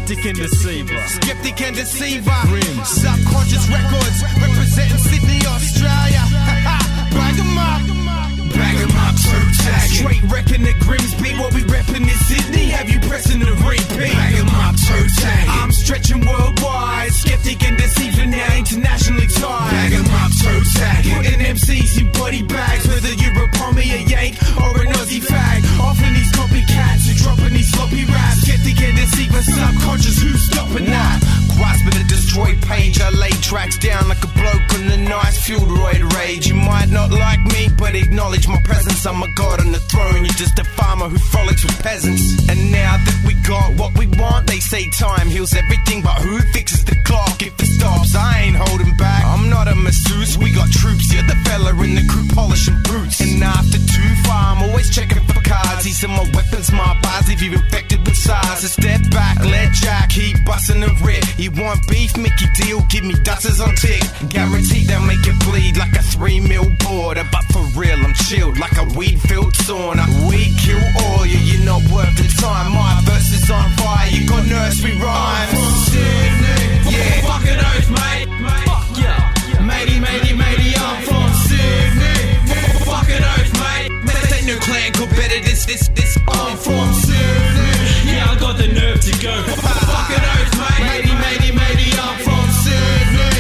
Sceptic and Dseeva. Sceptic and Dseeva. Grimz. Subconscious Records, representing Sydney, Australia. Bag 'em up. Bag 'em up, toe-tag. Straight wrecking the Grimz beat, what we reppin' in Sydney. Have you pressing the repeat? Bag 'em up, toe-tag. I'm stretching worldwide. Sceptic and Dseeva now internationally tied. Bag 'em up, toe-tag. Putting MCs in body bags, whether you're a pommy, a yank, or an Aussie fag. Often these copycats who dropping these sloppy raps. Sceptic and Dseeva, subconscious, who's stopping that? Grasping a destroyed page, I lay tracks down like a bloke on a nice fueled roid rage. You might not like me, but acknowledge my presence. I'm a god on the throne, you're just a farmer who frolics with peasants. And now that we got what we want, they say time heals everything, but who fixes the clock if it stops? I ain't holding back, I'm not a masseuse. We got troops, you're the fella in the crew polishing boots. And after too far, I'm always checking for cards. These are my weapons, my bars, if you're infected with SARS. So step back, let Jack, keep busting the rip. You want beef, Mickey deal, give me dusters on tick. Guaranteed they'll make it bleed like a 3 mil border. But for real, I'm chilled like a weed-filled sauna. Weed kill all you, you're not worth the time. My verse is on fire, you got nursery rhymes. I'm from Sydney, yeah. Fucking oath, mate. Fuck yeah. Matey, matey, matey, I'm from Sydney. Fucking oath, mate. This ain't no clan called better, this. I'm from Sydney. Yeah, I got the nerve to go. Fucking oath, mate. Matey, matey, matey, I'm from Sydney.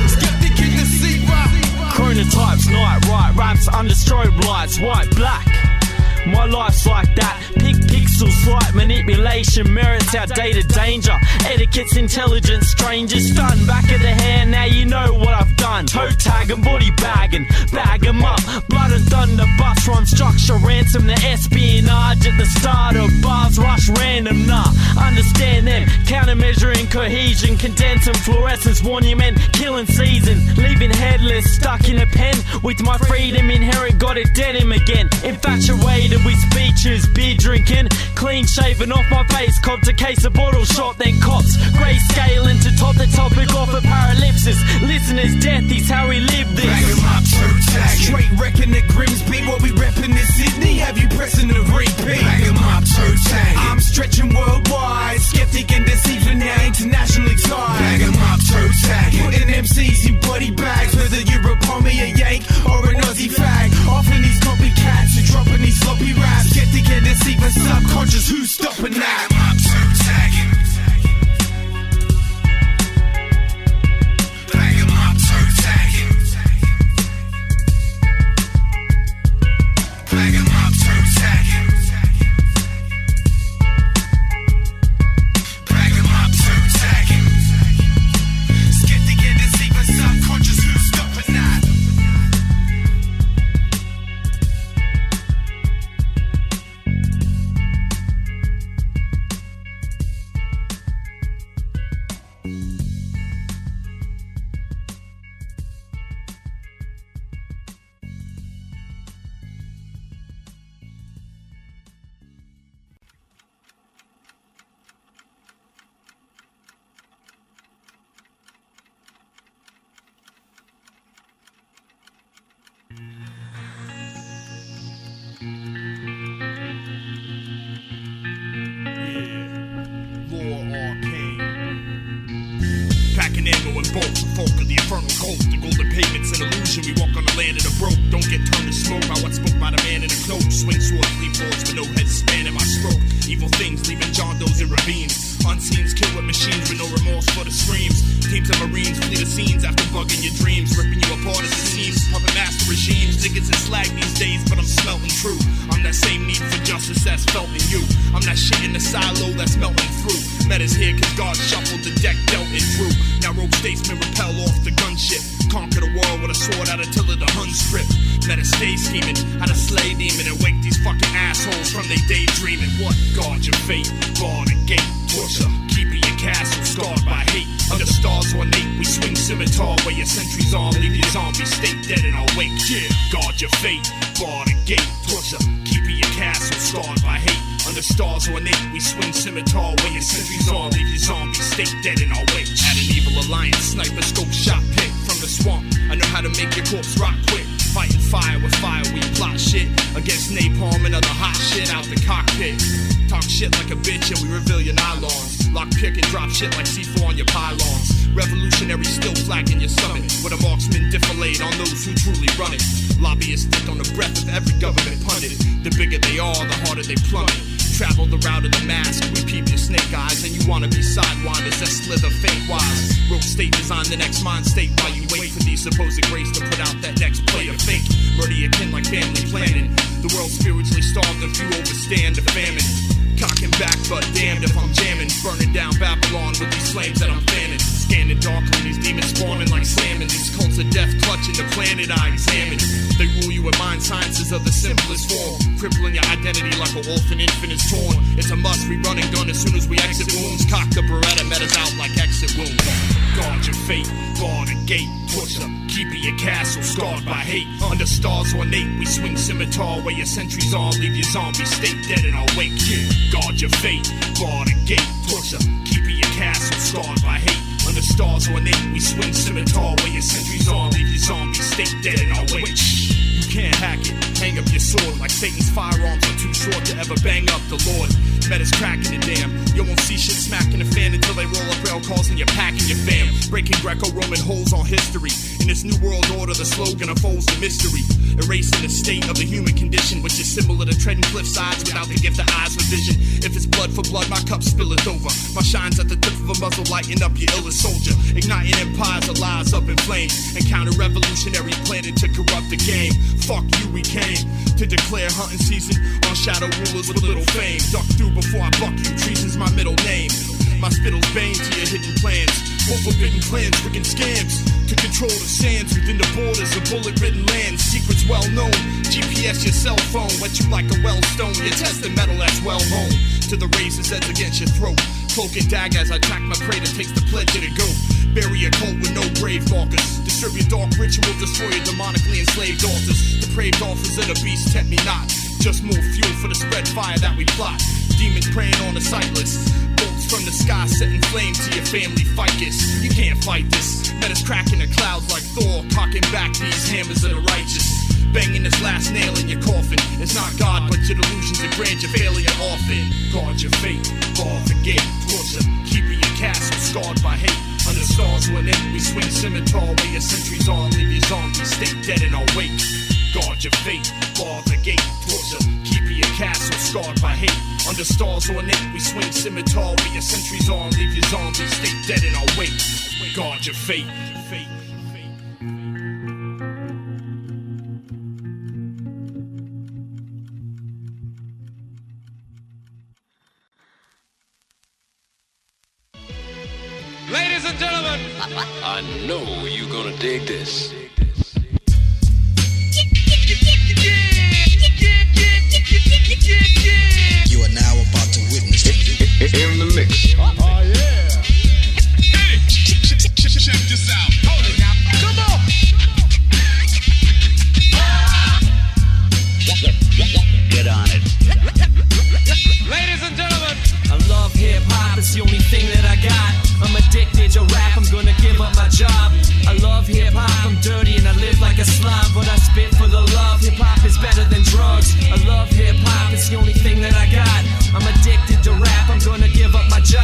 Sceptic and Dseeva. Chronotypes, night, right, raps under strobe lights, white, black. My life's like that. Pixel slight manipulation, merits outdated danger. Etiquette's intelligent strangers. Stunned back of the hand, now you know what I've done. Toe tagging, body bagging, bag 'em up. Blood and thunder, bust rhyme structure, ransom the espionage at the start of bars, rush random, nah. Understand them, countermeasuring cohesion, condensing fluorescence, monument, killing season. Leaving headless, stuck in a pen. With my freedom inherent, got it dead him again. Infatuated with speeches, beer drinking, clean shaven off my face, copped a case of bottle shot, then cops grayscaling to top the topic off a paralypsis. Listeners, death is how we live this. Bag 'em up, toe-tag. Straight wrecking the Grimz beat, what we reppin' in Sydney. Have you pressing the repeat? Bag 'em up, toe-tag. I'm stretching worldwide. Sceptic and Dseeva now internationally tied. Bag 'em up, toe-tag. Putting MCs in body bags, whether you're a pommy, a yank, or an Aussie fag. Often these copycats who dropping these sloppy raps. Sceptic and Dseeva, subconscious, who's stopping that? Bag 'em up, toe-tag. Bag 'em up, toe-tag. Bag 'em up, toe-tag. Bag 'em up, toe-tag. Sceptic and Dseeva, subconscious, who's stopping that? Arcane. Packing ammo and bolts, the folk of the infernal cult. The golden pavement's an illusion. We walk on the land of the broke. Don't get turned to smoke by what's spoke by the man in the cloak. Swing swords, leap boards with no head span in my stroke. Evil things leaving John Doe's in ravines. Unseens kill with machines with no remorse for the screams. Teams of Marines flee the scenes after bugging your dreams, ripping you apart as it seems. Puppet master regimes, tickets and slag these days, but I'm smelting true. I'm that same need for justice that's felt in you. I'm that shit in the silo that's melting through. Mannahz here cause God shuffled the deck dealt it through. Now rogue statesmen repel off the gunship. Conquer the world with a sword out until the Hun strip. Mannahz stay scheming, how to slay demon and wake these fucking assholes from their daydreaming. What? Guard your fate, bar the gate, torture, keeping your castle scarred by hate. Under stars ornate, we swing scimitar where your sentries on, leave your zombie state dead in our wake. Yeah, guard your fate, bar the gate, torture, keeping your castle scarred by hate. Under stars ornate, we swing scimitar where your sentries on, leave your zombie state dead in our wake. At an evil alliance, sniper scope shot pick from the swamp. I know how to make your corpse rock quick. Fighting fire with fire, we plot shit against napalm and other hot shit out the cockpit. Talk shit like a bitch and we reveal your nylons. Lock, pick, and drop shit like C4 on your pylons. Revolutionary still flagging your summit, with a marksman defilade on those who truly run it. Lobbyists stick on the breath of every government pundit. The bigger they are, the harder they plummet. Travel the route of the mask, we peep your snake eyes, and you wanna be sidewinders that slither fate-wise. Rogue state design the next mind state while you wait for these supposed grace to put out that next play of fake. Murder your kin like family planning. The world's spiritually starved if you overstand the famine. Cocking back, but damned if I'm jamming. Burning down Babylon with these flames that I'm fanning. Scanning darkly, these demons spawning like salmon. These cults of death clutching the planet I examine. They rule you with mind sciences of the simplest form, crippling your identity like an orphan infant is torn. It's a must, we running gun as soon as we exit wounds. Cock the Beretta, Mannahz out like exit wounds. Guard your fate, bar the gate, torture, keeping your castle scarred by hate. Under stars ornate, we swing scimitar where your sentries are, leave your zombie state dead in our wake. Yeah. Guard your fate, bar the gate, torture, keeping your castle scarred by hate. Under stars ornate, we swing scimitar where your sentries are, leave your zombie state dead in our wake. You can't hack it, hang up your sword like Satan's firearms are too short to ever bang up the Lord. Mannahz cracking the dam, you won't see shit smacking the fan until they roll up rail calls and you're packing your fam. Breaking Greco-Roman holes on history. In this new world order, the slogan unfolds the mystery. Erasing the state of the human condition, which is similar to treading cliff sides without the gift of eyes for vision. If it's blood for blood, my cup spilleth over. My shine's at the tip of a muzzle, lighting up your illest soldier. Igniting empires of lies up in flames. And counter-revolutionary planning to corrupt the game. Fuck you, we came to declare hunting season on shadow rulers with little fame. Duck through before I buck you, treason's my middle name. My spittle's bane to your hidden plans. What forbidden plans, freaking scams to control the sands within the borders of bullet-ridden lands. Secrets well known, GPS your cell phone, wet you like a well stone. You're testing metal that's well known. To the razor's edge against your throat. Cloak and dagger as I track my prey that takes the pledge of the goat. Bury a cult with no grave markers. Distribute dark ritual, destroy your demonically enslaved altars. Depraved offers of the beast tempt me not. Just more fuel for the spread fire that we plot. Demons preying on the sightless. Bolts from the sky setting flame to your family ficus. You can't fight this. Mannahz cracking the clouds like Thor. Cocking back these hammers of the righteous. Banging this last nail in your coffin. It's not God, but your delusions of grandeur failing often. Guard your fate, bar the gate, torture, keeping your castle scarred by hate. Under stars when we swing scimitar where your sentries are, leave your zombie state dead in our wake. Guard your fate, bar the gate, torture, keeping your castle scarred by hate. Under stars ornate, we swing scimitar where your sentries are, leave your zombie state dead in our wake. Guard your fate. Ladies and gentlemen, I know you're gonna dig this. You are now about to witness In the mix. Oh yeah. Hey, check this out. Hold it now. Come on. Get on it. Ladies and gentlemen, I love hip-hop, it's the only thing that I got. I'm addicted to rap, I'm gonna give up my job. I love hip-hop, I'm dirty and I live like a slob, but I spit for the love. Hip-hop is better than drugs. I love hip-hop, it's the only thing that I got. I'm addicted to rap, I'm gonna give up my job.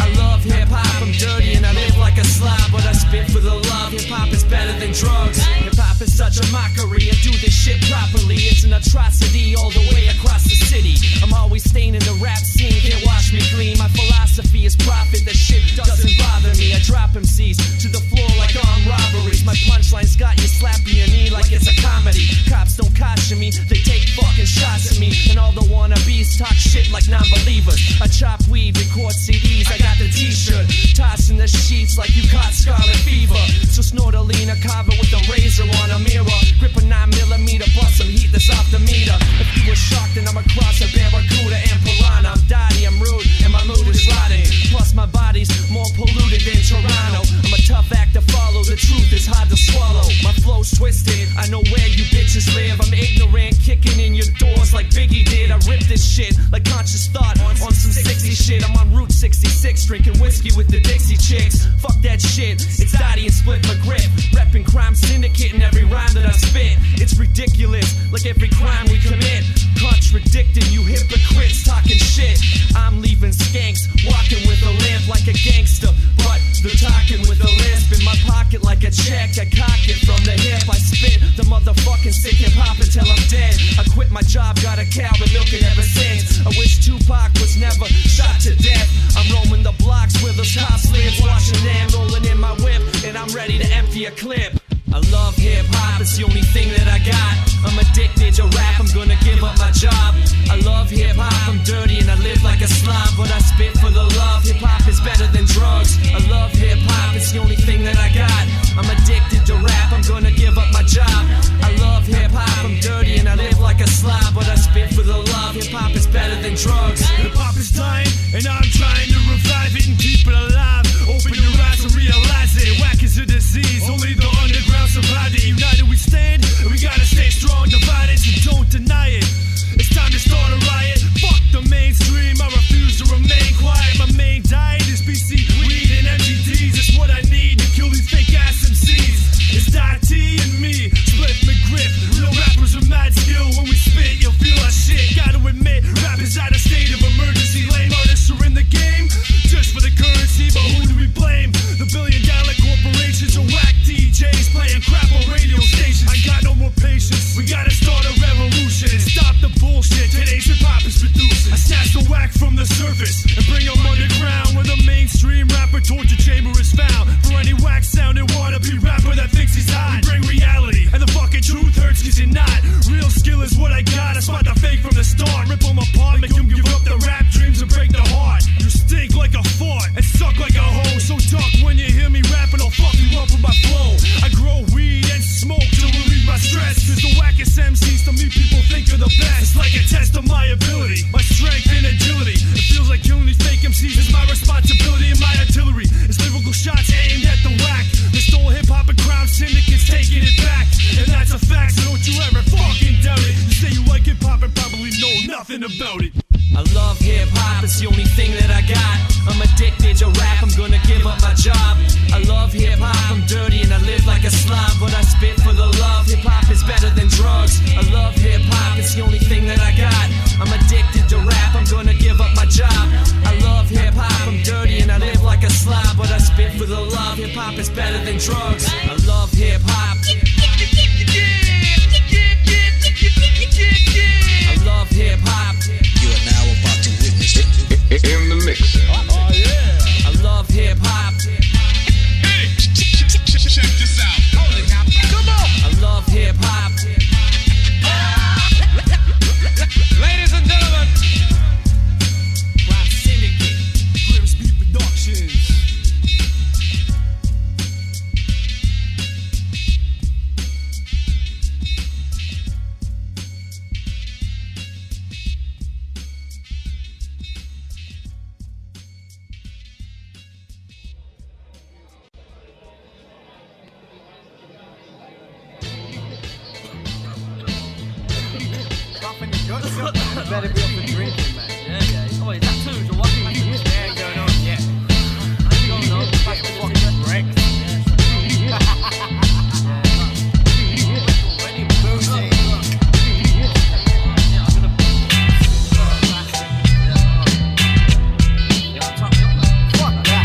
I love hip-hop, I'm dirty and I live like a slob, but I spit for the love. Hip-hop is better than drugs. Hip-hop is such a mockery, I do this shit properly. It's an atrocity all the way across the city. I'm always staying in the rap scene, can't wash me clean. My philosophy is profit, that shit doesn't bother me. I drop MCs to the floor like armed robberies. My punchlines got you slapping your knee like it's a comedy. Cops don't caution me, they take fucking shots at me. And all the wannabes talk shit like non-believers. I chop weed, record CDs, I got the t-shirt. Tossing the sheets like you caught scarlet fever. So snort a lean, a carver with a razor on a mirror. Grip a 9mm, bust some heat that's off the meter. If you were shocked, then I'm across a barracuda and piranha. I'm Dawtee, I'm rude, and my mood is rotting. Plus my body's more polluted than Toronto. I'm a tough act to follow, the truth is hard to swallow. My flow's twisted, I know where you bitches live. I'm ignorant, kicking in your doors like Biggie did. I rip this shit like conscious thought on some 60 shit. I'm on Route 66, drinking whiskey with the Dixie chicks. Fuck that shit, it's Dawtee and Spliff McGriff. Reppin' crime syndicate in every rhyme that I spit. It's ridiculous, like every crime we commit. Contradicting you hypocrites talking shit. surface and bring them underground where the mainstream rapper torture chamber is found. For any whack sounding wannabe rapper that thinks he's hot, we bring reality and the fucking truth hurts cause you're not. Real skill is what I got, I spot the fake from the start. Rip them apart, make them give up their rap dreams and break the heart. You stink like a fart and suck like a hoe, so duck when you hear me rapping, I'll fuck you up with my flow. I grow weed and smoke to relieve my stress, cause the wackest MCs to me people think are the best. It's like a test of my ability, my strength and agility. It feels like killing these fake MCs is my responsibility, and my artillery is lyrical shots aimed at the whack. They stole hip-hop and crowd syndicates taking it back, and that's a fact, so don't you ever fucking doubt it. You say you like hip-hop and probably know nothing about it. I love hip-hop, it's the only thing that I got. I'm addicted to rap, I'm gonna give up my job. I love hip-hop, I'm dirty and I live like a slob, but I spit for the love. Hip-hop is better than drugs. I love hip-hop, it's the only thing that I got. I'm addicted to rap, I'm gonna give up my job. I love hip-hop, I'm dirty and I live like a slob, but I spit for the love. Hip-hop is better than drugs. I love hip-hop. I love hip-hop. You are now about to witness it. In the mix. Oh yeah. I love hip-hop. Hey, check this out. Hold it now. Come on. I love hip-hop. Ladies and gentlemen. Rap Syndicate. Grimz Productions. Better be up for drinking, man. Yeah. Oh, is that two? Or what? Yeah, going on, yeah. I don't know. Fucking wrecked. Ready, boozy. Fuck that.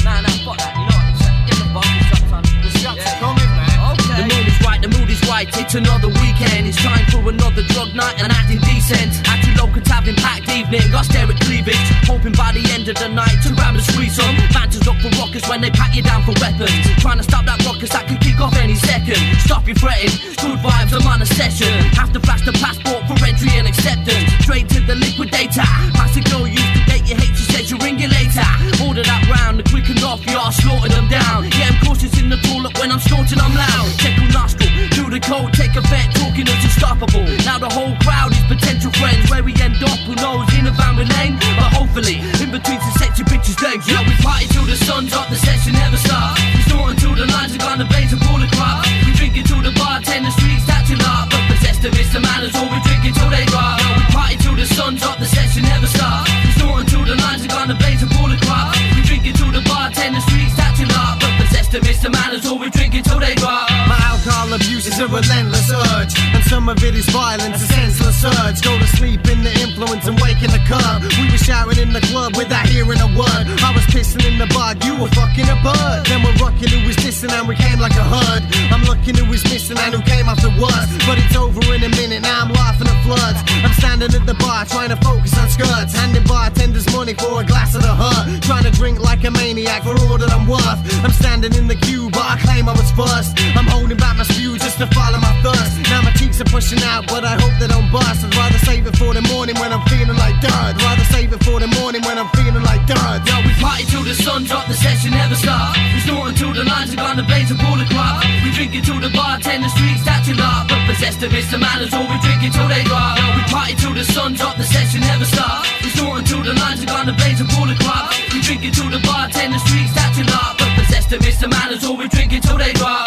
Nah, fuck that. You know what? Get the bomb, the shot's on. The shots are coming, man. Okay. The mood is right, the mood is right, it's another weekend. It's time for another drug night and acting decent. Acting local, having packed evening, got stare at cleavage. Hoping by the end of the night to grab and squeeze some. Banters look for rockers when they pack you down for weapons. Trying to stop that ruckus that can kick off any second. Stop your fretting, good vibes, I'm on a session. Have to flash the passport for entry and acceptance. Straight to the liquidator. Past the girl used to date, you hate, she says you'll ring you later. Order that round, the quick enough, yeah, I slaughtered them down. Yeah, I'm cautious in the toilet when I'm snorting, I'm loud. Check on nostril, do the code, take effect, talking is unstoppable. Now the whole crowd is potential friends. Where we end up, who knows, in a van with name. But hopefully, in between some sexy bitches' legs. Yeah, we party till the sun's up, the session never stops. We snort until the lines are gonna blaze and pull the crop. We drink it till the bartender streets touching up. But possessed of Mr. Mannahz, all we drink it till they drop. Yeah, we party till the sun's up, the session never stops. We snort until the lines are gonna blaze and pull the crop. We drink it till the bartender streets touching up. But possessed of Mr. Mannahz, all we drink it till they drop. My alcohol abuse is a relentless urge, and some of it is violence, a senseless urge. Go to sleep in the influence and wake in the curb. We were shouting in the club without hearing a word. I was pissing in the bud, you were fucking a bird. Then we're rocking who was dissing and we came like a herd. I'm looking who was missing and who came afterwards. But it's over in a minute, now I'm laughing at floods. I'm standing at the bar trying to focus on skirts, handing bartenders money for a glass of the hurt. Trying to drink like a maniac for all that I'm worth. I'm standing in the queue but I claim I was first. I'm holding back my spew just to follow my thirst. Now my cheeks are pushing out but I hope they don't bust. I'd rather save it for the morning when I'm feeling like dirt. I'd rather save it for the morning when I'm feeling like dirt. Yo, we party till the sun's up, the session never stops. We snort until the lines are gonna blaze and pull the crop. We drink it till the bartender streets touching up. But possessed of Mr. Mannahz, all we drink it till they drop. Yo, we party till the sun's up, the session never stops. We snort until the lines are gonna blaze and pull the crop. We drink it till the bartender streets touching up. But possessed of Mr. Mannahz, all we drink it till they drop.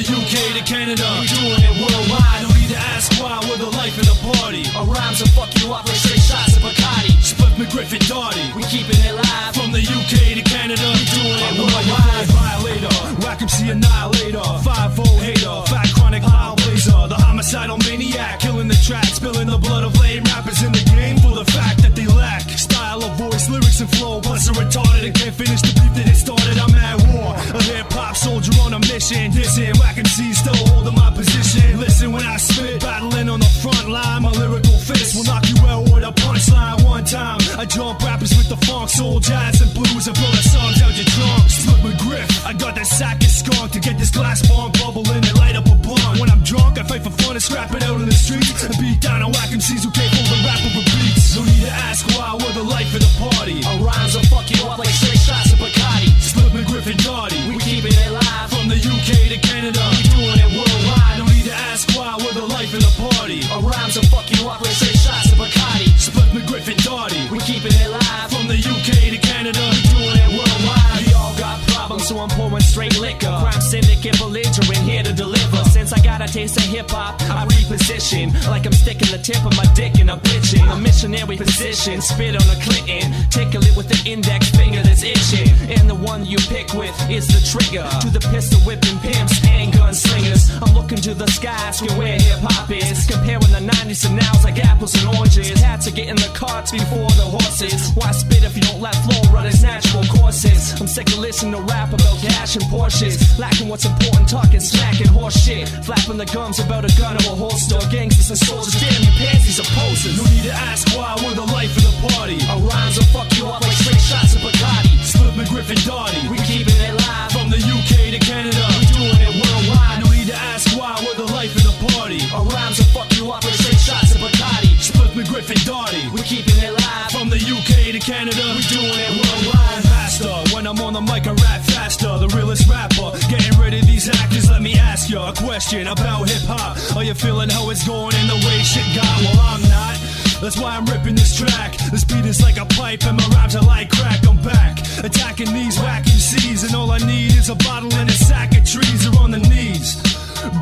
the UK to Canada, we doing it worldwide. No need to ask why, we're the life of the party. Our rhymes will fuck you up like straight shots of Bacardi. Spliff, McGriff and Dawtee, we keeping it live. From the UK to Canada, we doing it worldwide. Violator, Rack MC Annihilator, 5-0 hater, fat chronic pile blazer, the homicidal maniac, killing the track, spilling the blood of lame rappers in the game for the fact that they lack style of voice, lyrics and flow. Plus are retarded and can't finish the beef that it started. I'm at war, a hip-hop soldier on a mission. Dissing, Whack MC still holding my position. Listen when I spit, battling on the front line. My lyrical fist will knock you out with a punchline. One time, I jump rappers with the funk, soul, jazz and blues, and blow the songs out your trunk. Split McGriff, I got that sack of skunk to get this glass bomb bubbling and light up a blunt. When I'm drunk, I fight for fun and scrap it out in the streets and beat down on Whack MCs who can't hold the rap over beats. No need to ask why, we're the life of the party. Our rhymes will fuck you up like straight shots of Bacardi. Split McGriff and Dawtee, we keeping it live. From the UK to Canada, we doing it worldwide. No need to ask why, we're the life of the party. Our rhymes will fuck you up like straight shots of Bacardi. Split McGriff and Dawtee, we keeping it live. From the UK to Canada, we doing it worldwide. We all got problems, so I'm pouring straight liquor. Crime syndicate belligerent, here to deliver. Since I got a taste of hip-hop, I reposition like I'm sticking the tip of my dick and I'm pitching a missionary position, spit on a Clinton, tickle it with the index finger that's itching, and the one you pick with is the trigger to the pistol whipping pimps and gunslingers. I'm looking to the sky, asking where hip-hop is, comparing the 90s to now's like apples and oranges. Cats are getting the carts before the horses. Why spit if you don't let flow run its natural courses? I'm sick of listening to rap about cash and Porsches, lacking what's important, talking smack and horse shit, flapping the gums about a gun or a holster. Gangsters and soldiers, damn you pansies are posers. No need to ask why, we're the life of the party. Our rhymes will fuck you up like straight shots of Bacardi. Split McGriff and Dawtee, we keeping it live. From the UK to Canada, we doing it worldwide. No need to ask why, we're the life of the party. Our rhymes will fuck you up like straight shots of Bacardi. Split McGriff and Dawtee, we keeping it live. From the UK to Canada, we doing it worldwide. Faster, when I'm on the mic I rap faster. The realest rapper, getting rid of these actors. Let me ask you a question about hip-hop. Are you feeling how it's going in the way shit got? Well, I'm not. That's why I'm ripping this track. This beat is like a pipe and my rhymes are like crack. I'm back, attacking these whack MCs, and all I need is a bottle and a sack of trees. Or on the knees,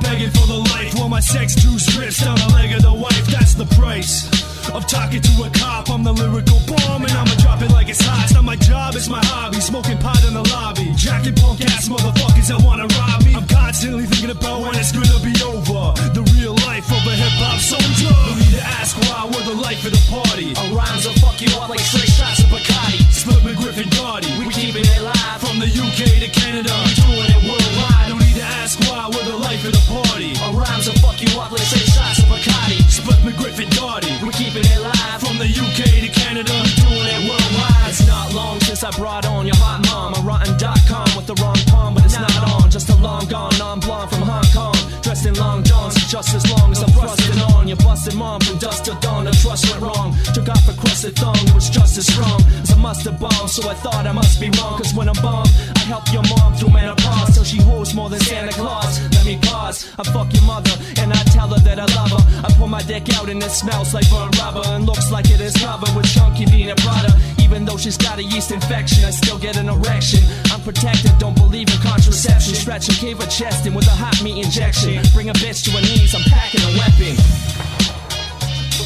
begging for the life while my sex juice drips down the leg of the wife. That's the price of talking to a cop. I'm the lyrical bomb and I'ma drop it like it's hot. It's not my job, it's my hobby. Smoking pot in the lobby, jacking punk ass motherfuckers that wanna rob me. I'm constantly thinking about when it's gonna be over. The real life of a hip-hop soldier. No need to ask why, we're the life of the party. Our rhymes will fuck you up like straight shots of Bacardi. Split McGriff and Dawtee, we keeping it live. From the UK to Canada, we doing it worldwide. No need to ask why, we're the life of the party. Our rhymes will fuck you up like straight shots of Bacardi. Split McGriff and Dawtee, we keeping it live. From the UK to Canada, we doing it worldwide. It's not long since I brought on your hot mom. I'm rotten.com with the wrong palm, but it's not on. Just a long gone, non-blonde from Hong Kong, dressed in long johns, just as long as I'm thrusting on. Your busted mom from dusk till dawn, the trust went wrong. Took off a crusted thong, it was just as strong as a mustard bomb, so I thought I must be wrong. Cause when I'm bombed, I help your mom through menopause till she hoes more than Santa Claus. Let me pause, I fuck your mother and I tell her that I love her. I pull my dick out and it smells like burnt rubber and looks like it is covered with chunky peanut butter. Even though she's got a yeast infection, I still get an erection. I'm protected, don't believe in contraception. Stretch and cave her chest in with a hot meat injection. Bring a bitch to her knees, I'm packing a weapon.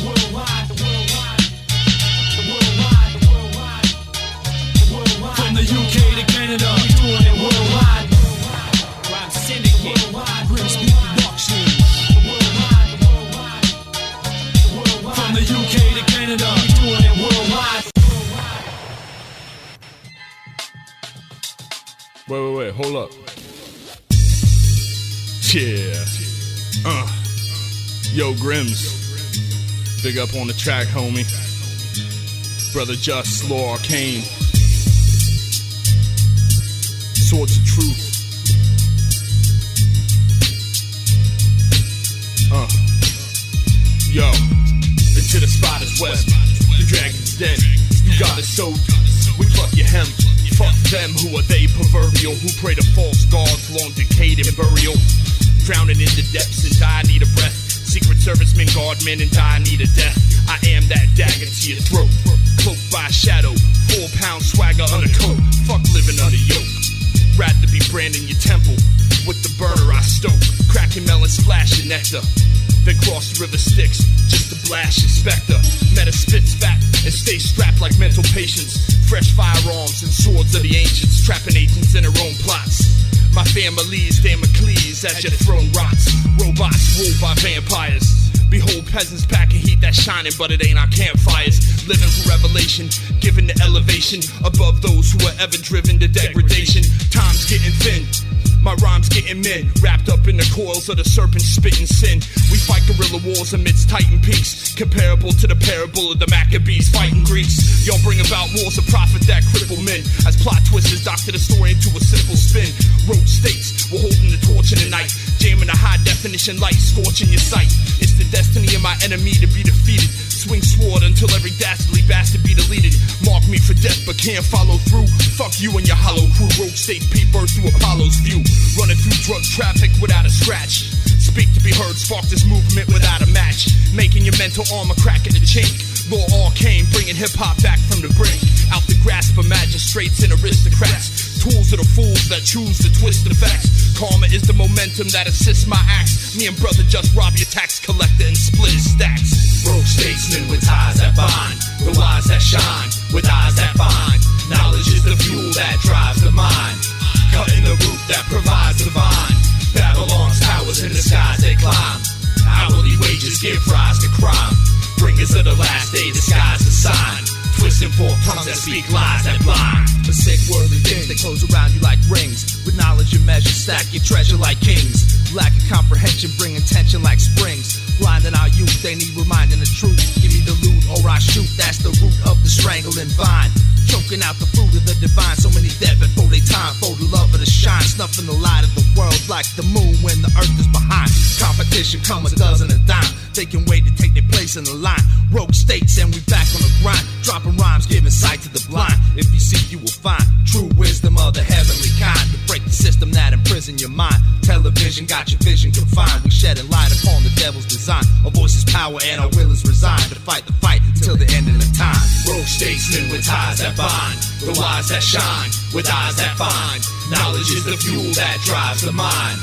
Worldwide, worldwide, worldwide, worldwide, worldwide. From the UK to Canada, we doing it worldwide. Crime syndicate, worldwide, Grimz Productions. Worldwide, worldwide, worldwide. From the UK to Canada, we doing it worldwide. Wait, hold up. Yeah. Yo, Grimz. Big up on the track, homie. Brother Just, Law Arcane. Swords of Truth. Yo. Into the spot is west. The dragon's den. You got it so. We pluck your hem. Fuck them, who are they proverbial? Who pray to false gods, long decayed and burial. Drowning in the depths and die, need a breath. Secret servicemen, guardmen, and die, need a death. I am that dagger to your throat. Cloaked by a shadow, 4-pound swagger undercoat. Fuck living under yoke. Rather be branding your temple with the burner I stoke. splash of nectar. Then cross the river Styx, just to blast your specter. Meta spits fat and stay strapped like mental patients. Fresh firearms and swords of the ancients, trapping agents in their own plots. My family's Damocles as your throne rots. Robots ruled by vampires. Behold peasants packing heat that's shining, but it ain't our campfires. Living for revelation, given the elevation above those who are ever driven to degradation. Time's getting thin, my rhymes getting men, wrapped up in the coils of the serpent spitting sin. We fight guerrilla wars amidst titan peaks, comparable to the parable of the Maccabees fighting Greeks. Y'all bring about wars of profit that cripple men, as plot twisters doctor the story into a simple spin. Rogue states, we're holding the torch in the night, jamming a high definition light, scorching your sight. It's the destiny of my enemy to be defeated. Swing sword until every dastardly bastard be deleted. Mark me for death but can't follow through. Fuck you and your hollow crew. Rogue states peep birth through Apollo's view. Running through drug traffic without a scratch. Speak to be heard, spark this movement without a match. Making your mental armor crack in the chink. Law Arcane, bringing hip-hop back from the brink. Out the grasp of magistrates and aristocrats. Tools of the fools that choose to twist the facts. Karma is the momentum that assists my acts. Me and brother just rob your tax collector and split his stacks. Rogue statesmen with ties that bind, the wise that shine, with eyes that find. Knowledge is the fuel that drives the mind, cutting the root that provides the vine. Babylon's towers in the skies they climb. Hourly wages give rise to crime. Bringers of the last day disguise the sign. Twisting fork tongues that speak lies that blind. The sick worldly things that close around you like rings. With knowledge and measure stack your treasure like kings. Lack of comprehension bring attention like springs. Blinding our youth, they need reminding the truth. Give me the loot or I shoot, that's the root of the strangling vine. Choking out the fruit of the divine. So many dead before they time, for the love of the shine. Snuffing the light of the world like the moon when the earth is behind. Competition come a dozen a dime. They can wait to take their place in the line. Rogue states and we back on the grind. Dropping rhymes, giving sight to the blind. If you seek you will find true wisdom of the heavenly kind. To break the system that imprison your mind. Television got your vision confined. We shedding light upon the devil's design. Our voice is power and our will is resigned. To fight the fight till the end of the time. Rogue statesmen with ties that bind, the wise that shine, with eyes that find. Knowledge is the fuel that drives the mind,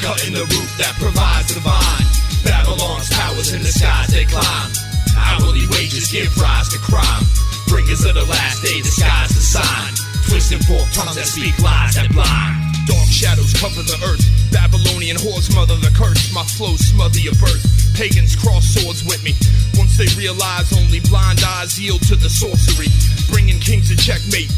cutting the root that provides the vine. Babylon's towers in the skies they climb. Hourly wages give rise to crime. Bringers of the last day disguise the sign. Twisting fork tongues that speak lies that blind. Dark shadows cover the earth. Babylonian whores mother the curse. My flow smother your birth. Pagans cross swords with me. Once they realize only blind eyes yield to the sorcery. Bringing kings to checkmate.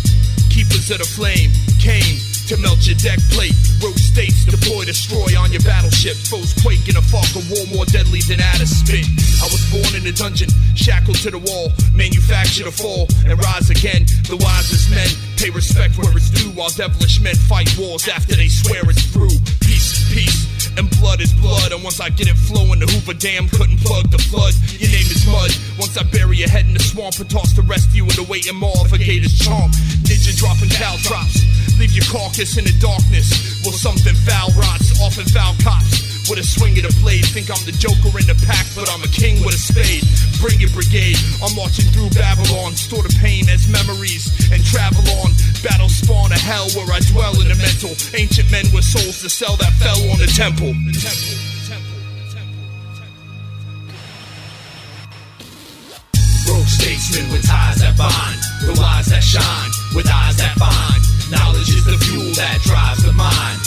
Keepers of the flame came to melt your deck plate. Rogue states deploy, destroy on your battleship. Foes quake in a fog of war more deadly than Adder spit. I was born in a dungeon, shackled to the wall. Manufacture to fall and rise again. The wisest men pay respect where it's due, while devilish men fight wars after they swear it's through. Peace is peace and blood is blood. And once I get it flowing, the Hoover Dam couldn't plug the flood. Your name is mud. Once I bury your head in the swamp and toss the rest of you in the waiting maw of a gator's chomp. Ninja dropping cow drops. Leave your carcass in the darkness. Will something foul rots, often foul cops. With a swing of the blade, think I'm the Joker in the pack, but I'm a king with a spade. Bring your brigade, I'm marching through Babylon. Store the pain as memories and travel on. Battle spawn a hell where I dwell in the mental. Ancient men with souls to sell that fell on the temple. Rogue statesmen with ties that bind, the wise that shine, with eyes that find. Knowledge is the fuel that drives the mind,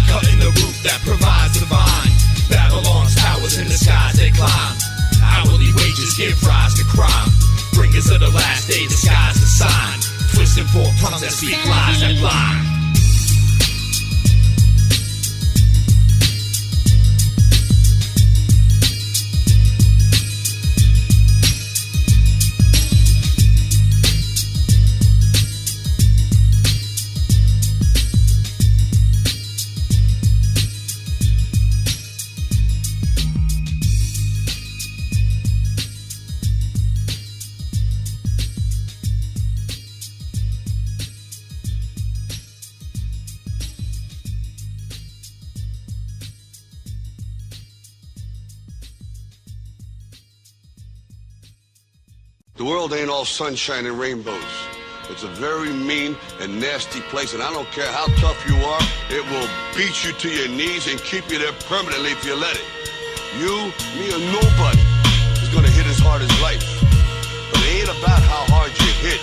cutting the root that provides the vine. Babylon's towers in the skies they climb. Hourly wages give rise to crime. Bringers of the last day disguise the sign. Twisting fork tongues that speak lies that blind. The world ain't all sunshine and rainbows. It's a very mean and nasty place, and I don't care how tough you are, it will beat you to your knees and keep you there permanently if you let it. You, me, or nobody is gonna hit as hard as life. But it ain't about how hard you hit.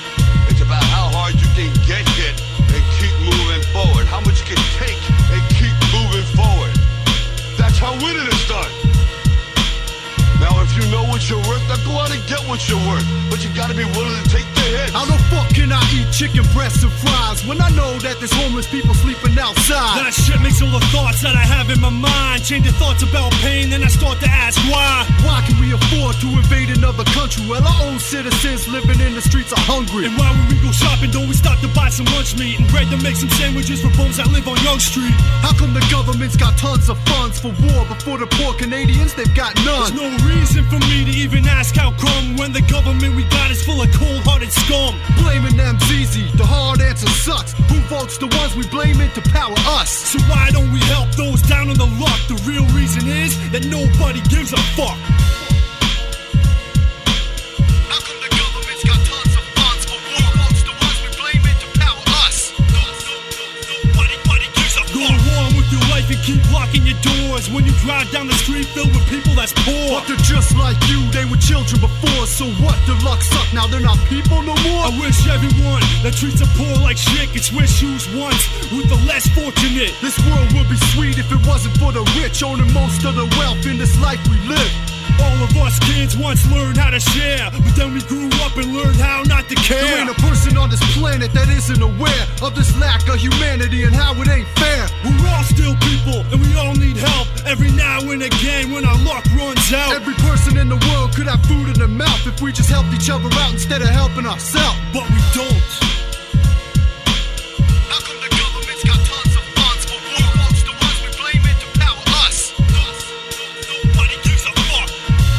It's about how hard you can get hit and keep moving forward. How much you can take and keep moving forward. That's how winning is done. Now, if you know what you're worth, now go out and get what you're worth. But you gotta be willing to take the hits. How the fuck can I eat chicken breasts and fries when I know that there's homeless people sleeping outside? That shit makes all the thoughts that I have in my mind change the thoughts about pain, then I start to ask why. Why can we afford to invade another country while our own citizens living in the streets are hungry? And why when we go shopping don't we stop to buy some lunch meat and bread to make some sandwiches for bums that live on Young Street? How come the government's got tons of funds for war, but for the poor Canadians they've got none? There's no reason for me to even ask how come when the government we got is full of cold-hearted scum. Blaming them's easy, the hard answer sucks. Who votes the ones we blame in to power us? So why don't we help those down on the luck? The real reason is that nobody gives a fuck. How come the government's got tons of funds for war votes the ones we blame in to power us? Nobody gives a fuck. Go on with your life and keep locking your doors when you drive down the street filled with people that's poor. But they're just like you, they were children before. So what, their luck suck, now they're not people no more? I wish everyone that treats the poor like shit could switch shoes once with the less fortunate. This world would be sweet if it wasn't for the rich owning most of the wealth in this life we live. All of us kids once learned how to share, but then we grew up and learned how not to care. There ain't a person on this planet that isn't aware of this lack of humanity and how it ain't fair. We're all still people and we all need help every now and again when our luck runs out. Every person in the world could have food in their mouth if we just helped each other out instead of helping ourselves. But we don't. How come the government's got tons of funds for war votes the ones we blame in to power us? Nobody gives a fuck.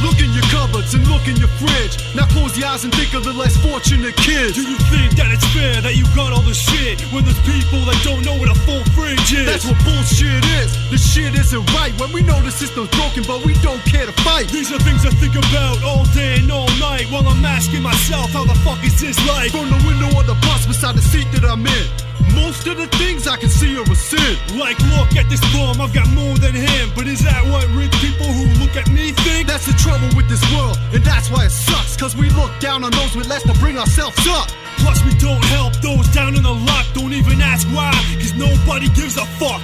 Look in your cupboards and look in your fridge. Now close your eyes and think of the less fortunate kids. Do you think that it's fair that you got all the shit when there's people that don't know what a full fridge is? That's what bullshit is. The shit isn't right when we know the system's broken, but we don't care to fight. These are things I think about all day and all night while I'm asking myself, how the fuck is this life? From the window of the bus beside the seat that I'm in, most of the things I can see are a sin. Like, look at this bum, I've got more than him. But is that what rich people who look at me think? That's the trouble with this world, and that's why it sucks. Cause we look down on those with less to bring ourselves up. Plus we don't help those down in the luck. Don't even ask why, cause nobody gives a fuck.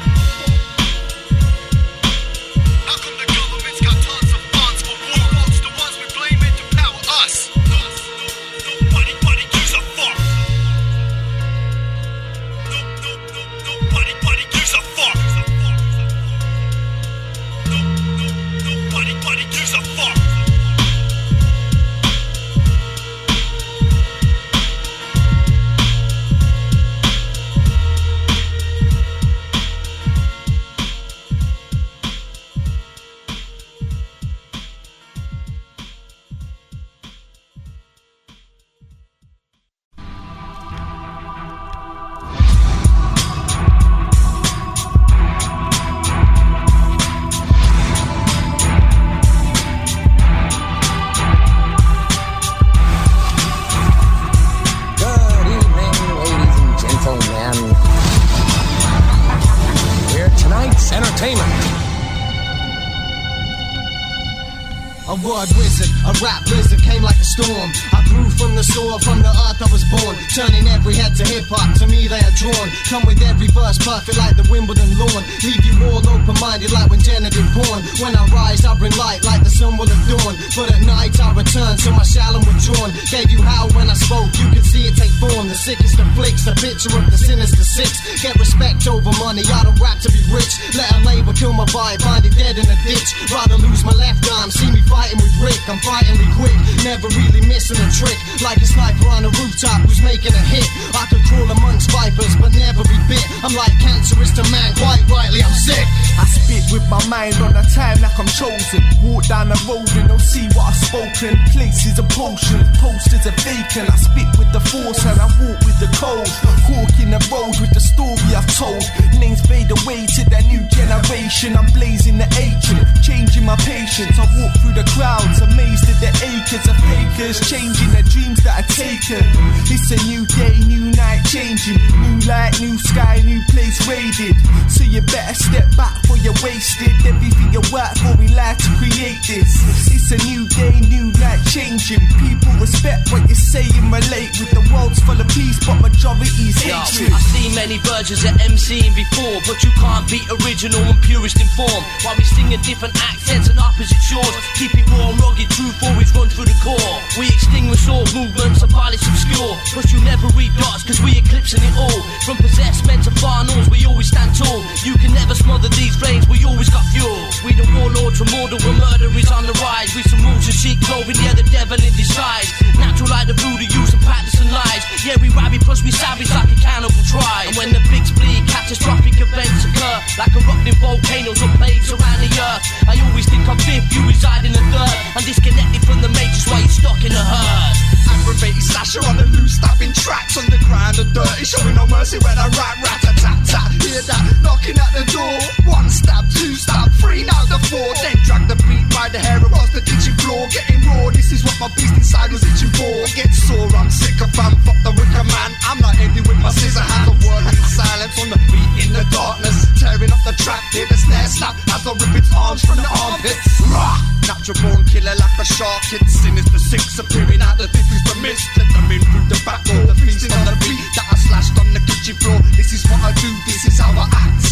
How come the government's got tons of funds for war votes the ones we blame in to power us? Nobody gives a fuck. Nobody gives a fuck. Nobody gives a fuck. A word wizard, a rap blizzard came like a storm. I grew from the soil, from the earth I was born. Turning every head to hip-hop, to me they are drawn. Come with every verse perfect like the Wimbledon lawn. Leave you all open-minded like when Jenna did porn. When I rise I bring light like the sun will have dawned. But at night I return, so my shallow withdrawn. Gave you how when I spoke, you could see it take form. The sickest of flicks, the picture of the sinister six. Get respect over money, I don't rap to be rich. Let a label kill my vibe, find it dead in a ditch. Rather lose my left arm, see me fighting with Rick. I'm frighteningly quick, never really missing a trick. Like a sniper on a rooftop who's making a hit. I could crawl amongst vipers but never be bit. I'm like cancerous to man, quite rightly I'm sick. I spit with my mind on a time like I'm chosen. Walk down the road and they'll see what I've spoken. Places are potions, posters are vacant. I spit with the force and I walk with the code. Walk in the road with the story I've told. Names fade away to the new generation. I'm blazing the hatred, changing my patience. I walk through the crowds, amazed at the acres of fakers, changing the dreams that are taken. It's a new day, new night changing. New light, new sky, new place raided. So you better step back for you're wasted. Everything you work for in life to create this. It's a new day, new night changing. People respect what you say and relate with. The world's full of peace, but majority's hatred. I've seen many versions of MCing before, but you can't be original and purest in form. While we sing in different accents and opposite shores, keep it raw and rugged, truth always run through the core. We extinguish all movements, abolish obscure. But you never read dots, cause we eclipsing it all. From possessed men to far norms, we always stand tall. You can never smother these flames, we always got fuel. We the warlords from order where murder is on the rise. We some wolves in sheep clothing, yeah, the devil in disguise. Natural like the voodoo, use and practice and lies. Yeah, we rabid, plus we savage like a cannibal tribe. And when the bigs bleed, catastrophic events occur, like erupting volcanoes or plagues around the earth. I always think I'm fifth, you reside in the third. I'm disconnected from the matrix while you're stuck in the herd. Aggravated slasher on the loose, stabbing tracks on the ground of dirty, showing no mercy when I rat-a-tat-tat. Hear that knocking at the door. One stab, two stab, three, now the four. Then drag the beat by the hair across the kitchen floor. Getting raw, this is what my beast inside was itching for. Get sore, I'm sick of fam, fuck the wicker man. I'm not ending with my scissor hands. I'm working in silence on the beat in the darkness. Tearing up the track, hear the snare snap as I rip its arms from the armpits. Rah! Natural born killer like a shark. It's Sinista 6 appearing out the difference the mist. Let them in through the back door. The feasting on the beat that I slashed on the kitchen floor. This is what I do, this is how I act.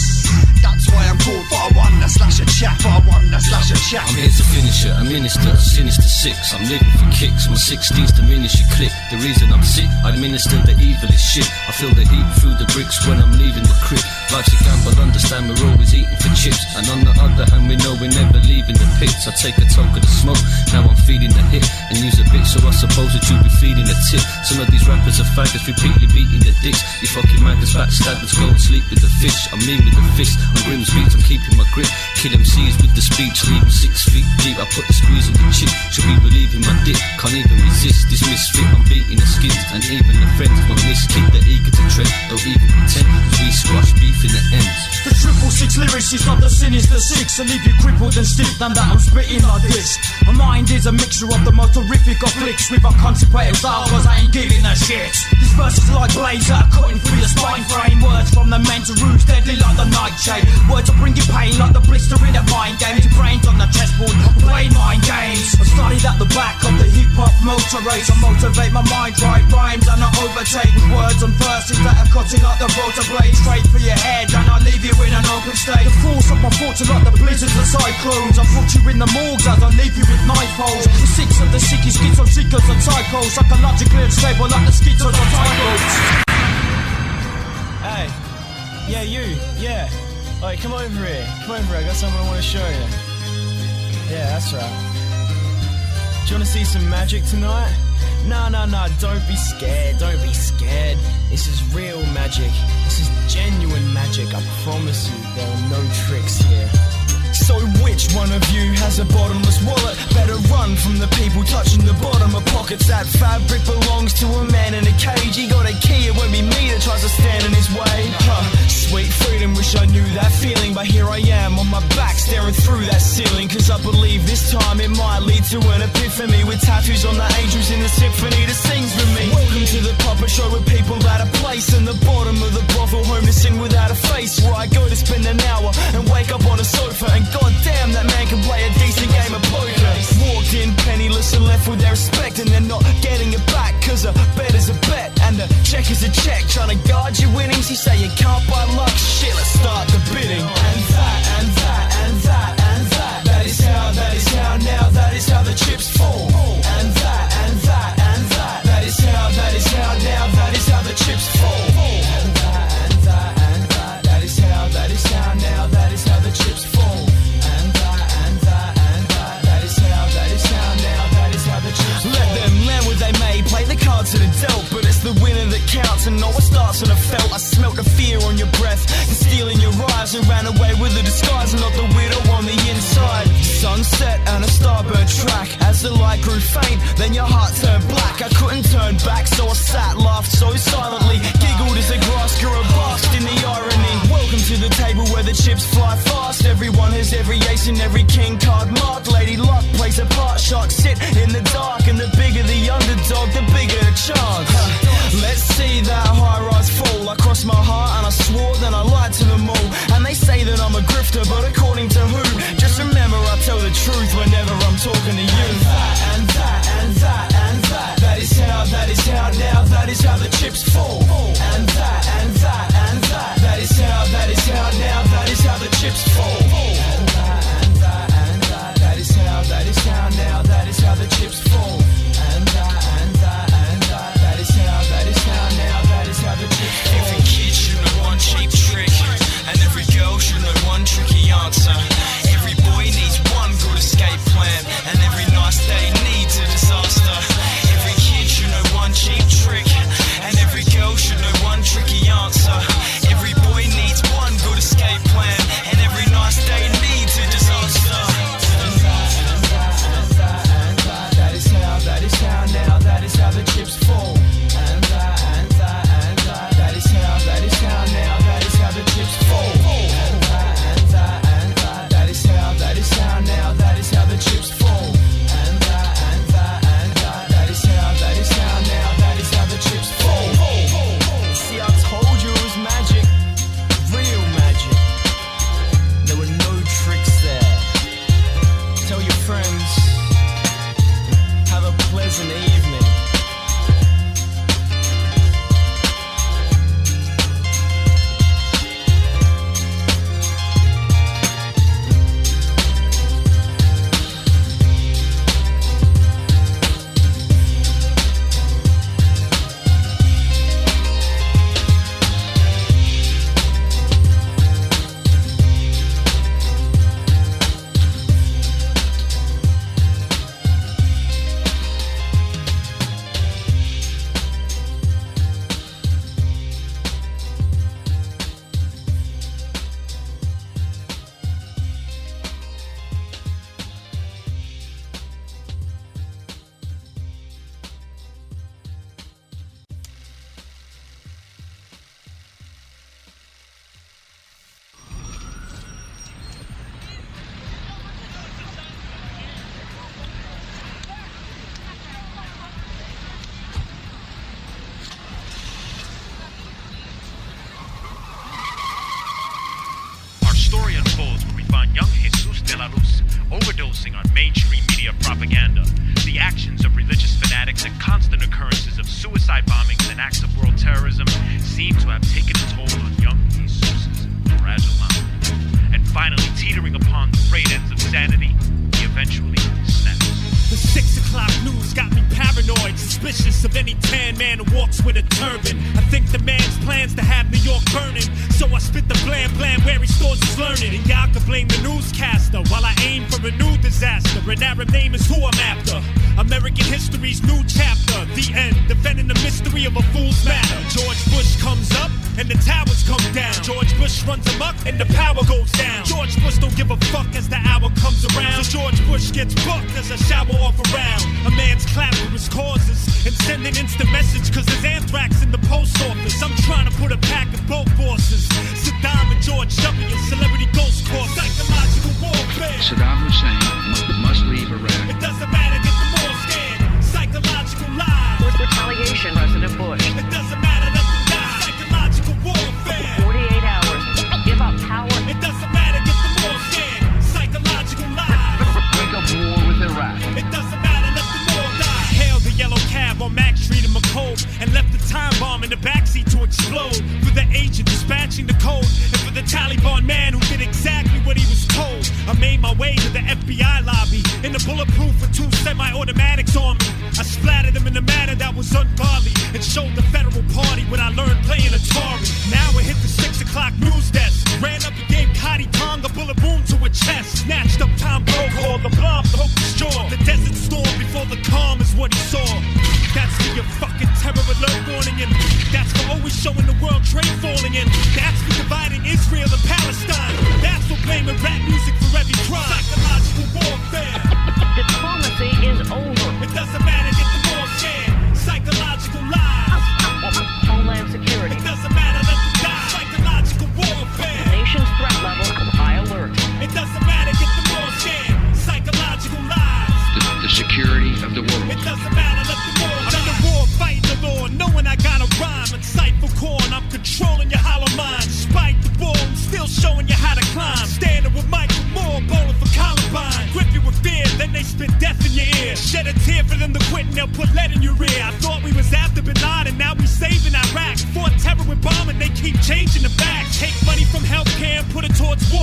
That's why I'm called for a one that slash a chat. For a one that slash a chat. I'm here to finish it, a minister, Sinista 6. I'm living for kicks, my 16's diminish your click. The reason I'm sick, I administer the evilest shit. I feel the heat through the bricks when I'm leaving the crib. Life's a gamble, understand we're always eating for chips. And on the other hand, we know we're never leaving the pits. I take a toke of the smoke, now I'm feeding the hit. And use a bit, so I suppose that you'll be feeding a tip. Some of these rappers are faggots, repeatedly beating the dicks. You fucking maggots, backstabbers, go and sleep with the fish. I'm mean with the fist, on Grimz beats, I'm keeping my grip. Kill MCs with the speech, leave them 6 feet deep. I put the squeeze on the chip, should be relieving my dick. Can't even resist this misfit, I'm beating the skins. And even the friends won't miss, keep the eager to tread. Don't even pretend, cause we squash beef in the ends. The 666 lyrics is not the Sinista 6 to leave you crippled and stiff than that I'm spitting like this. My mind is a mixture of the most horrific of flicks with a constipated style, cause I ain't giving a shit. This verse is like blades that are cutting through your spine frame. Words from the mental roots, deadly like the nightshade. Words are bringing pain like the blister in a mind game. Your brains on the chessboard, play mind games. I studied at the back of the hip-hop motor race. I motivate my mind, write rhymes and I overtake with words and verses that are cutting like the rotor blade. Straight for your head and I leave you in an open state. The force of my thoughts are like the blizzards and cyclones. I put you in the morgues as I leave you with knife holes. The six of the sickest schizo seekers and psychos, psychologically unstable like the schizos and psychos. Hey, yeah, you, yeah. Alright, come over here. I got something I want to show you. Yeah, that's right. Do you want to see some magic tonight? No, don't be scared, This is real magic. This is genuine magic, I promise you. There are no tricks here. So which one of you has a bottomless wallet? Better run from the people touching the bottom of pockets. That fabric belongs to a man in a cage. He got a key, it won't be me that tries to stand in his way. Sweet freedom, wish I knew that feeling. But here I am on my back staring through that ceiling. Cause I believe this time it might lead to an epiphany. With tattoos on the angels in the symphony that sings with me. Welcome to the puppet show with people out of place. In the bottom of the brothel, homeless and without a face. Where I go to spend an hour and wake up on a sofa. And god damn, that man can play a decent game of poker. Walked in penniless and left with their respect. And they're not getting it back, cause a bet is a bet and a check is a check. Trying to guard your winnings, you say you can't buy luck. Shit, let's start the bidding. And that, and that, and that, and that. That is how now, that is how the chips fall. And that, and that, and that. That is how now, that is how the chips fall. And that, and that, and that. That is how now, that is how the chips fall. And that, and that, and that. That is how now, that is how the chips fall. Let them land where they may, play the cards that are dealt. But it's the winner that counts, and no one starts on a felt. I smelt the fear on your breath, and steel in your eyes, and ran away with the disguise, and not the widow on the inside. Sunset and a starburst track. As the light grew faint, then your heart turned black. I couldn't turn back, so I sat, laughed so silently, giggled as the grass grew a basked in the irony. Welcome to the table where the chips fly fast. Everyone has every ace and every king card marked. Lady Luck plays a part, sharks sit in the dark, and the bigger the underdog, the bigger the chance. chips fall. And that, and that, and that. That is how now, that is how the chips fall. And that, and that, and that. That is how now, that is how the chips fall. And that, and that, and that. That is how now, that is how the chips fall. Every kid should know one cheap trick, and every girl should know one tricky answer. Every boy needs one good escape plan, and every nice day needs a disaster. Every kid should know one cheap trick, and every girl should know one tricky answer. Every boy needs one good escape plan, and every nice day needs a disaster. And that, and that, and that, and that. That is how now, that is how the chips fall. And that, and that, and that. That is how now, that is how the chips fall. And that, and that, and that. That is how now, that is how the chips fall. And that, and that, and that. That is how now, that is how the chips fall. See, I told you it was magic, real magic. There were no tricks there. Tell your friends, have a pleasant evening. Overdosing on mainstream media propaganda, the actions of religious fanatics and constant occurrences of suicide bombings and acts of world terrorism seem to have taken a toll on young Jesus's fragile mind. And finally, teetering upon the frayed ends of sanity, he eventually snaps. The 6 o'clock news got me paranoid, suspicious of any tan man who walks with a turban. I think the man's plans to have New York burning, so I spit the blam blam where he stores his learning. And y'all can blame the newscaster while I aim for a new disaster. An Arab name is who I'm after. American history's new chapter, the end, defending the mystery of a fool's matter. George Bush comes up and the towers come down. George Bush runs amok and the power goes down. George Bush don't give a fuck as the hour comes around. So George Bush gets booked as a shower off around. A man's clap for his causes and send an instant message cause there's anthrax in the post office. I'm trying to put a pack of both forces. Saddam and George W. Celebrity ghost course. Psychological warfare. Saddam Hussein must leave Iraq. It doesn't matter, get them all scared. Psychological lies. Retaliation, President Bush. It doesn't matter, let them die. Psychological warfare. 48 hours. Give up power. It doesn't matter, get them all scared. Psychological lies. Break up war with Iraq. It doesn't matter, let them all die. Hailed the yellow cab on Mack Street in McCove and left the time bomb in the backseat to explode. For the agent dispatching the code and for the Taliban man who did exactly what he was told. I made my way to the FBI lobby in the bulletproof with 2 semi-automatics on me. I splattered them in a manner that was ungodly and showed the federal party what I learned playing Atari. Now I hit the 6 o'clock news desk, ran up and gave Cotty Tong a bullet wound to her chest. Snatched up Tom Brokaw, the bomb broke his jaw. The desert storm before the calm is what he saw. That's for your fucking terror alert warning in. That's for always showing the world trade falling in. That's for dividing Israel and Palestine. That's for blaming rap music for every crime. Psychological warfare. Diplomacy is over. It doesn't matter, get them all scared. Psychological lies. Homeland Security. It doesn't matter, let them die. Psychological warfare. Nation's threat level, high alert. It doesn't matter, get them all scared. Psychological lies. The security of the world. It doesn't matter, let them all die. I'm in the war, fighting the law, knowing I got a rhyme. Insightful corn, I'm controlling your hollow mind. Spike the ball, I'm still showing you how to climb. Standing with Michael Moore, bowling for Columbine. Grip you with fear, then they spit death in your ear. Shed a tear for them to quit and they'll put lead in your ear. I thought we was after Bin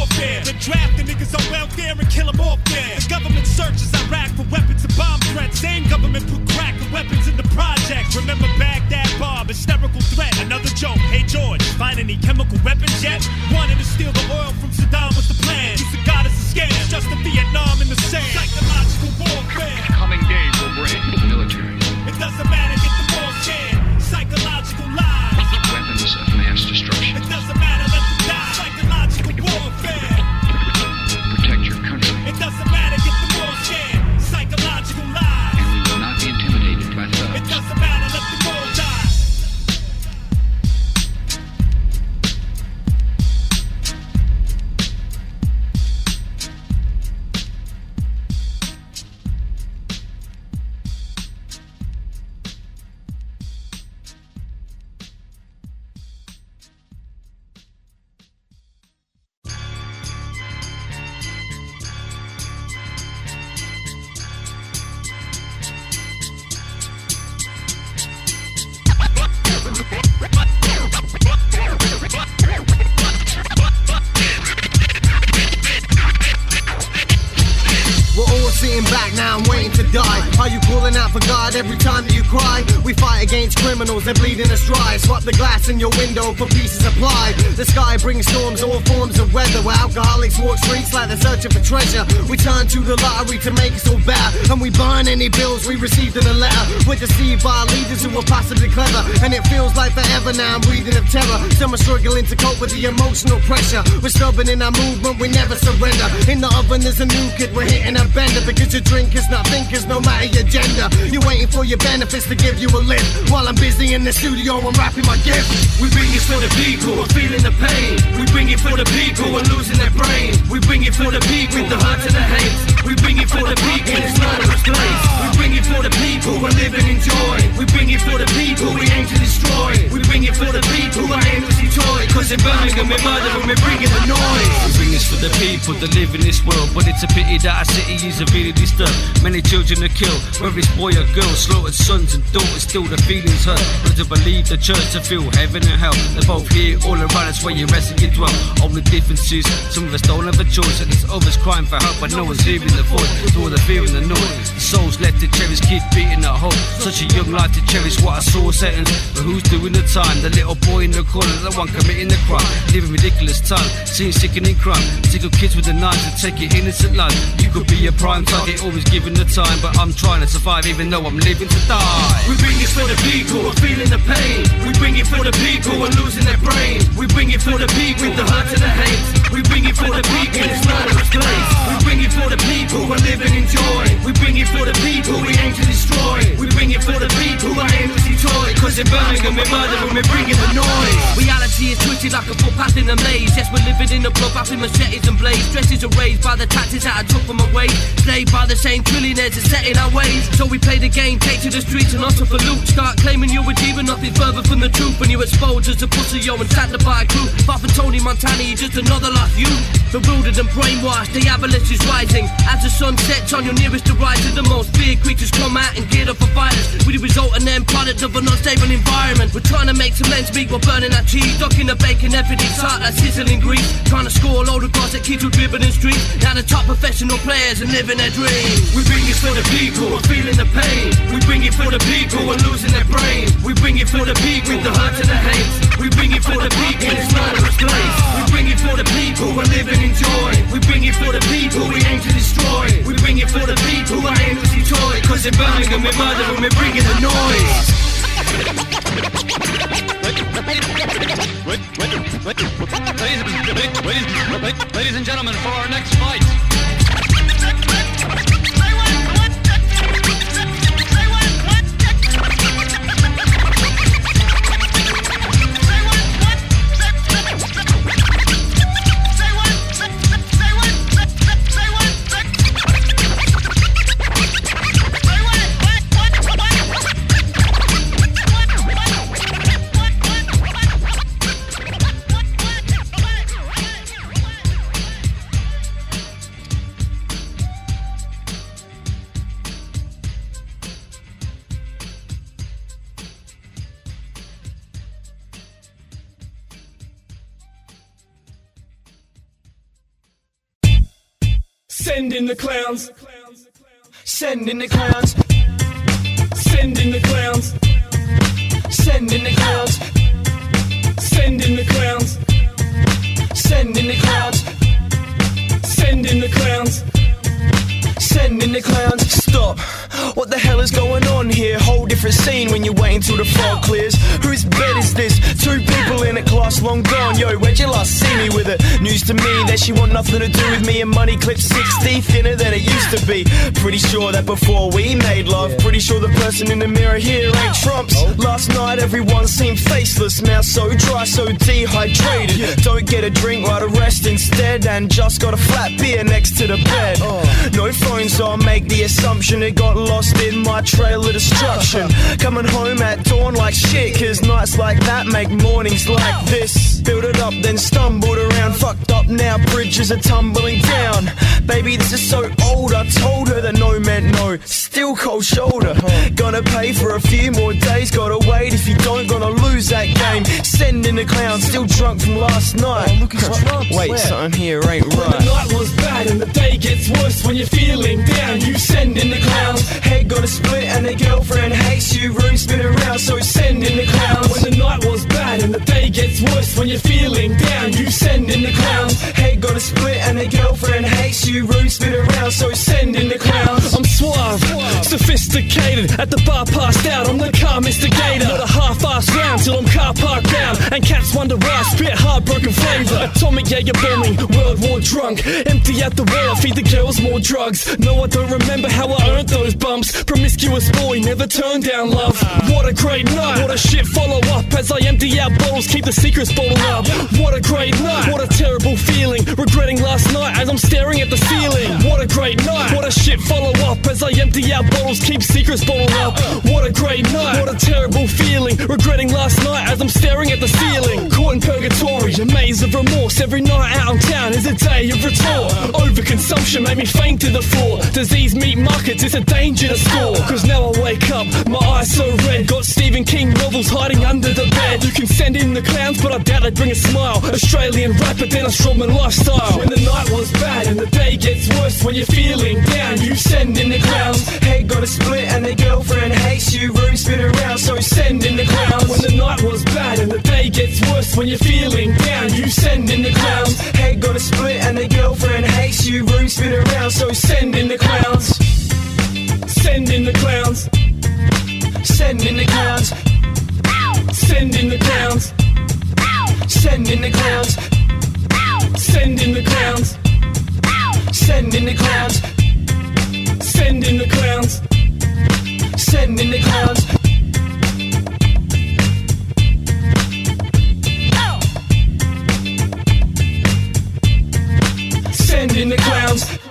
warfare. The draft the niggas on welfare and kill them off there. The government searches Iraq for weapons and bomb threats. Same government put crack and weapons in the projects. Remember Baghdad Bob, hysterical threat. Another joke, hey George, find any chemical weapons yet? Wanting to steal the oil from Saddam was the plan. Use the goddess of scams, just a Vietnam in the sand. Psychological warfare. Coming days will bring the military. It doesn't matter, get the ball scared. Psychological lies. Weapons of mass destruction. It doesn't matter, let them die. Psychological warfare. Protect your country. It doesn't matter, get the ball scared. Psychological lies. And we will not be intimidated by thugs. It doesn't matter, let the ball die. Back now, I'm waiting to die. Are you calling out for God every time that you cry? We fight against criminals, they're bleeding us dry. Swap the glass in your window for peace is applied. The sky brings storms, all forms of weather. Where alcoholics walk streets like they're searching for treasure. We turn to the lottery to make us all better, and we burn any bills we received in a letter. We're deceived by leaders who are possibly clever, and it feels like forever now I'm breathing of terror. Some are struggling to cope with the emotional pressure. We're stubborn in our movement, we never surrender. In the oven there's a new kid, we're hitting a bender. Because you're drinkers, not thinkers, no matter your gender. You're waiting for your benefits to give you a lift. While I'm busy in the studio, I'm rapping my gift. We bring it for the people who are feeling the pain. We bring it for the people who are losing their brain. We bring it for the people with the hurt and the hate. We bring it for the people in this murderous place. We bring it for the people who are living in joy. We bring it for the people we aim to destroy. We bring it for the people who are aimlessly toy. Cause in Birmingham we're murdering, we're bringing the noise. We bring this for the people that live in this world, but it's a pity that our city is severely disturbed. Many children are killed, whether it's boy or girl, slaughtered sons and daughters, still the feelings hurt. But to believe the church to feel heaven and hell, they're both here all around us where you rest and you dwell. Only difference is, some of us don't have a choice, and there's others crying for help, but no one's hearing the voice. To all the fear and the noise, the souls left to cherish, kids beating at home. Such a young life to cherish, what I saw sentence. But who's doing the time? The little boy in the corner, the one committing the crime, living ridiculous time, seeing sickening crime. Sick of kids with the knives that take your innocent life. You could be a prime target, always given the time, but I'm trying to survive even though I'm living to die. We bring it for the people who are feeling the pain. We bring it for the people who are losing their brain. We bring it for the people with the hurt and the hate. We bring it for the people in this murderous place. We bring it for the people who are living in joy. We bring it for the people we aim to destroy. We bring it for the people who are aimlessly toy. Cause in Birmingham we're murdering, we're bringing the noise. Reality is twisted like a footpath in a maze. Yes, we're living in a bloodbath with machetes and blades. Dresses are raised by the tactics that I took from away. Slaved by the same trillionaires that set in our ways. So we play the game, take to the streets and hustle for loot. Start claiming you're a demon, nothing further from the truth. When you exposed as a pussy, yo, and standing by a crew. Far from Tony Montana, you're just another like you. Bewildered and brainwashed, the avalanche is rising. As the sun sets on your nearest horizon, the most feared creatures come out and geared up for violence. We the resultant end product of an unstable environment. We're trying to make some ends meet while burning our cheese. Ducking the bacon, everything's hot like sizzling grease. Trying to score a load of goals that keeps you dribbling in streets. Now the top professional players and living their dreams. We bring it for the people who are feeling the pain. We bring it for the people who are losing their brain. We bring it for the people with the hurt and the hate. We bring it for the people in this murderous place. We bring it for the people who are living in joy. We bring it for the people we aim to destroy. We bring it for the people who are aimlessly toy. Cause in Birmingham we're murdering, we're bringing the noise. Ladies and gentlemen, for our next fight. Send in the clowns. Send in the clowns. Send in the clowns. Send in the clowns. Send in the clowns. Send in the clowns. Send in the clowns. Send in the clowns. Stop. What the hell is going on here? Whole different scene when you wait until the fog clears. Whose bed is this? Two people in a class long gone. Yo, where'd you last see me with it? News to me that she want nothing to do with me, and money clip 60 thinner than it used to be. Pretty sure that before we made love, pretty sure the person in the mirror here ain't Trump's. Last night everyone seemed faceless, mouth so dry, so dehydrated. Don't get a drink, while to rest instead, and just got a flat beer next to the bed. No phone, so I'll make the assumption it got lost in my trail of destruction. Coming home at dawn like shit, cause nights like that make mornings like this. Build it up, then stumbled around, fucked up now, bridges are tumbling down. Baby, this is so old, I told her that no meant no, still cold shoulder. Gonna pay for a few more days, gotta wait, if you don't, gonna lose that game. Send in the clown, still drunk from last night. Wait, something here ain't right. When the night was bad and the day gets worse, when you're feeling down, you send in the clowns. Head got a split and a girlfriend hates you, room spin around, so send in the clowns. When the night was bad and the day gets worse, when you're feeling down, you send in the clowns. Head got a split and a girlfriend hates you, room spin around, so send in the clowns. I'm suave, sophisticated, at the bar passed out, I'm the car instigator. Not a half-assed round till I'm car parked down, and cats wonder why I spit heartbroken flavour. Atomic Jaeger bombing, World War drunk, empty out the wall, I feed the girls more drugs. No, I don't remember how I earned those bumps. Promiscuous boy, never turned down love. What a great night, what a shit follow up. As I empty out bottles, keep the secrets bottled up. What a great night, what a terrible feeling. Regretting last night as I'm staring at the ceiling. What a great night, what a shit follow up. As I empty out bottles, keep secrets bottled up. What a great night, what a terrible feeling. Regretting last night as I'm staring at the ceiling. Caught in purgatory, a maze of remorse. Every night out in town is a day of retort. Overconsumption made me faint to the floor. Disease meat markets, it's a danger to score. Cause now I wake up, my eyes so red. Got Stephen King novels hiding under the bed. You can send in the clowns, but I doubt they bring a smile. Australian rapper, then a strawman lifestyle. When the night was bad and the day gets worse, when you're feeling down, you send in the clowns. Head got a split and a girlfriend hates you, room spin around, so send in the clowns. When the night was bad and the day gets worse, when you're feeling down, you send in the clowns. Head got a split and a girlfriend hates you, room spin around, so send in the clowns. Send in the clowns. Send in the clowns. Send in the clowns. Send in the clowns. Send in the clowns. Send in the clowns. Send in the clowns. Send in the clowns. Send in the clowns.